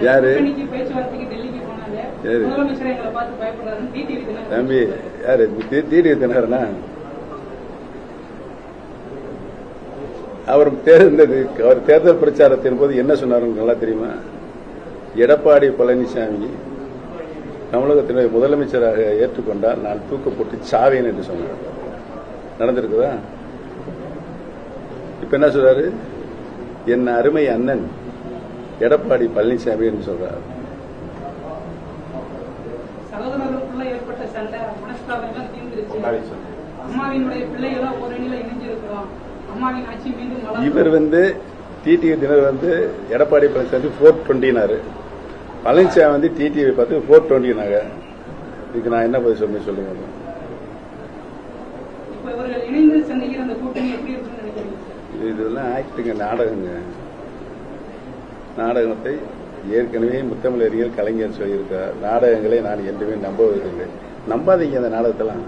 யாரு தம்பி யாரு டிடிவி தினகரனா? அவர் தேர்தல் பிரச்சாரத்தின் போது என்ன சொன்னார் நல்லா தெரியுமா? எடப்பாடி பழனிசாமி தமிழகத்தினுடைய முதலமைச்சராக ஏற்றுக்கொண்டால் நான் தூக்கப்பட்டு சாவேன் என்று சொன்னார். நடந்திருக்குதா? இப்ப என்ன சொல்றாரு? என் அருமை அண்ணன் எடப்பாடி பழனிசாமி என்று சொல்றார். சகோதரர்களுக்குள்ள ஏற்பட்ட சண்டை மனஸ்தாபங்கள் தீர்ந்துருச்சு. அம்மாவினுடைய பிள்ளைகளும் ஒரு அணியில இணைஞ்சிருக்கிறோம். அம்மாவின் ஆட்சி மீண்டும் இவர் டிடிவி தினகர் எடப்பாடி பழனிசாமி 420 பழனிசாமி டிடிவி பார்த்து 420. இதுக்கு நான் என்ன பதில் சொல்லுங்க சொல்லுங்க. இதெல்லாம் ஆக்டுங்க, நாடகங்க. நாடகத்தை ஏற்கனவே முத்தமிழறிஞர் கலைஞர் சொல்லியிருக்கார். நாடகங்களை நான் என்றுமே நம்புவதில்லை. நம்பாதீங்க அந்த நாடகத்தெல்லாம்.